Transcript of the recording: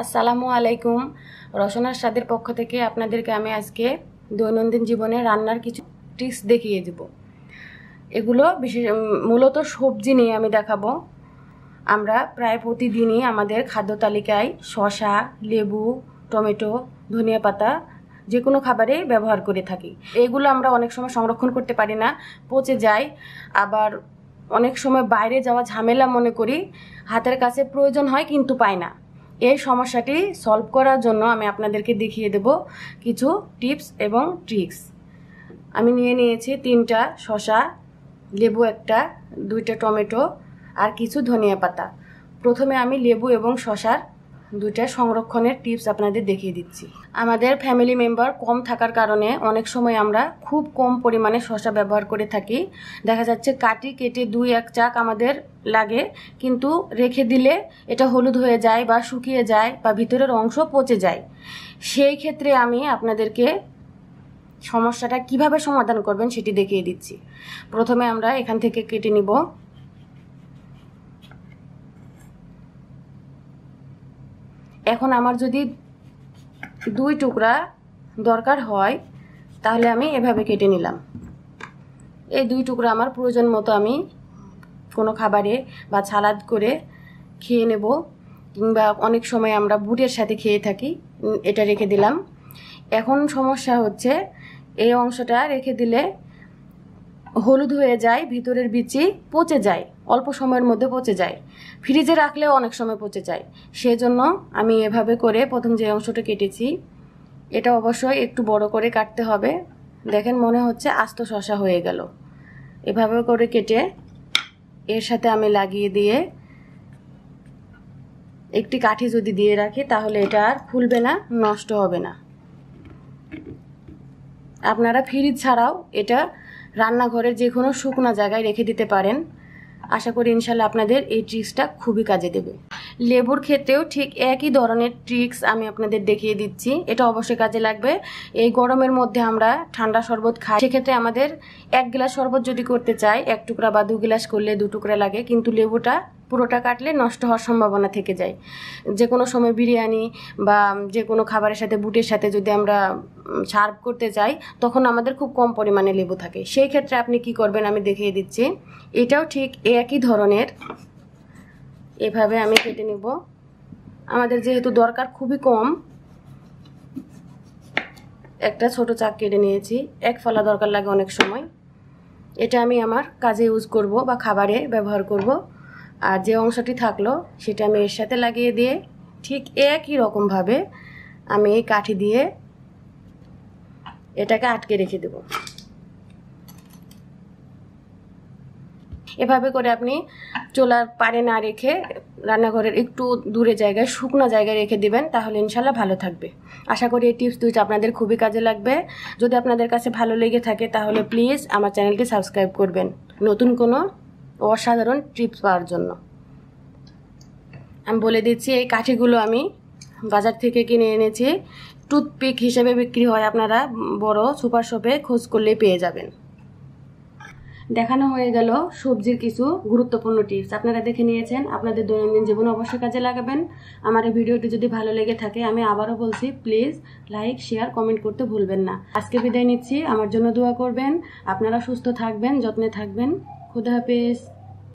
আসসালামু আলাইকুম। রসনার স্বাদের পক্ষ থেকে আপনাদেরকে আমি আজকে দৈনন্দিন জীবনে রান্নার কিছু টিপস দেখিয়ে দেব। এগুলো মূলত সবজি নিয়ে আমি দেখাবো। আমরা প্রায় প্রতিদিনই আমাদের খাদ্য তালিকায় শসা, লেবু, টমেটো, ধনিয়া পাতা যে কোনো খাবারে ব্যবহার করে থাকি। এগুলো আমরা অনেক সময় সংরক্ষণ করতে পারি না, পচে যায়। আবার অনেক সময় বাইরে যাওয়া ঝামেলা মনে করি, হাতের কাছে প্রয়োজন হয় কিন্তু পাই না। এই সমস্যাটি সলভ করার জন্য আমি আপনাদেরকে দেখিয়ে দেব কিছু টিপস এবং ট্রিক্স। আমি নিয়ে নিয়েছি 3টা শসা, লেবু 1টা, 2টা টমেটো আর কিছু ধনিয়া পাতা। প্রথমে আমি লেবু এবং শসার 2টা সংরক্ষণের টিপস আপনাদের দেখিয়ে দিচ্ছি। আমাদের ফ্যামিলি মেম্বার কম থাকার কারণে অনেক সময় আমরা খুব কম পরিমাণে শসা ব্যবহার করে থাকি। দেখা যাচ্ছে কেটে 2-1 চাক আমাদের লাগে, কিন্তু রেখে দিলে এটা হলুদ হয়ে যায় বা শুকিয়ে যায় বা ভিতরের অংশ পচে যায়। সেই ক্ষেত্রে আমি আপনাদেরকে সমস্যাটা কিভাবে সমাধান করবেন সেটি দেখিয়ে দিচ্ছি। প্রথমে আমরা এখান থেকে কেটে নিব। এখন আমার যদি 2 টুকরা দরকার হয় তাহলে আমি এভাবে কেটে নিলাম। এই 2 টুকরা আমার প্রয়োজন মতো আমি কোনো খাবারে বা সালাদ করে খেয়ে নেব, কিংবা অনেক সময় আমরা বুটের সাথে খেয়ে থাকি। এটা রেখে দিলাম। এখন সমস্যা হচ্ছে এই অংশটা রেখে দিলে হলুদ হয়ে যায়, ভিতরের বিচি পচে যায়, অল্প সময়ের মধ্যে পচে যায়। ফ্রিজে রাখলেও অনেক সময় পচে যায়। সেজন্য আমি এভাবে করে প্রথম যে অংশটা কেটেছি, এটা অবশ্যই একটু বড় করে কাটতে হবে। দেখেন মনে হচ্ছে আস্ত শসা হয়ে গেল। এভাবে করে কেটে এর সাথে আমি লাগিয়ে দিয়ে একটি কাঠি যদি দিয়ে রাখি তাহলে এটা আর ফুলবে না, নষ্ট হবে না। আপনারা ফ্রিজ ছাড়াও এটা রান্নাঘরের যে কোনো শুকনো জায়গায় রেখে দিতে পারেন। আশা করি ইনশাল্লাহ আপনাদের এই ট্রিক্সটা খুবই কাজে দেবে। লেবুর ক্ষেত্রেও ঠিক একই ধরনের ট্রিক্স আমি আপনাদের দেখিয়ে দিচ্ছি, এটা অবশ্যই কাজে লাগবে। এই গরমের মধ্যে আমরা ঠান্ডা শরবত খাই, সেক্ষেত্রে আমাদের 1 গ্লাস শরবত যদি করতে চাই 1 টুকরা বা 2 গ্লাস করলে 2 টুকরা লাগে, কিন্তু লেবুটা পুরোটা কাটলে নষ্ট হওয়ার সম্ভাবনা থেকে যায়। যে কোনো সময় বিরিয়ানি বা যে কোনো খাবারের সাথে বুটের সাথে যদি আমরা সার্ভ করতে চাই তখন আমাদের খুব কম পরিমাণে লেবু থাকে। সেই ক্ষেত্রে আপনি কি করবেন আমি দেখিয়ে দিচ্ছি। এটাও ঠিক একই ধরনের, এভাবে আমি কেটে নিব। আমাদের যেহেতু দরকার খুবই কম, একটা ছোট চাক কেটে নিয়েছি। 1 ফলা দরকার লাগে অনেক সময়। এটা আমি আমার কাজে ইউজ করব বা খাবারে ব্যবহার করব। আর যে অংশটি থাকলো সেটা আমি এর সাথে লাগিয়ে দিয়ে ঠিক একই রকমভাবে আমি এই কাঠি দিয়ে এটাকে আটকে রেখে দেব। এভাবে করে আপনি চুলার পারে না রেখে রান্নাঘরের একটু দূরে জায়গায়, শুকনো জায়গায় রেখে দিবেন, তাহলে ইনশাল্লাহ ভালো থাকবে। আশা করি এই টিপস 2টা আপনাদের খুবই কাজে লাগবে। যদি আপনাদের কাছে ভালো লেগে থাকে তাহলে প্লিজ আমার চ্যানেলটি সাবস্ক্রাইব করবেন নতুন কোনো অসাধারণ টিপস পাওয়ার জন্য। আমি বলে দিচ্ছি, এই কাঠিগুলো আমি বাজার থেকে কিনে এনেছি। টুথপিক হিসেবে বিক্রি হয়, আপনারা বড় সুপার শপে খোঁজ করলে পেয়ে যাবেন। দেখানো হয়ে গেল সবজির কিছু গুরুত্বপূর্ণ টিপস। আপনারা দেখে নিয়েছেন, আপনাদের দৈনন্দিন জীবনে অবশ্যই কাজে লাগাবেন। আমার এই ভিডিওটি যদি ভালো লেগে থাকে আমি আবারও বলছি, প্লিজ লাইক, শেয়ার, কমেন্ট করতে ভুলবেন না। আজকে বিদায় নিচ্ছি, আমার জন্য দোয়া করবেন। আপনারা সুস্থ থাকবেন, যত্নে থাকবেন। খুদা হাফেজ।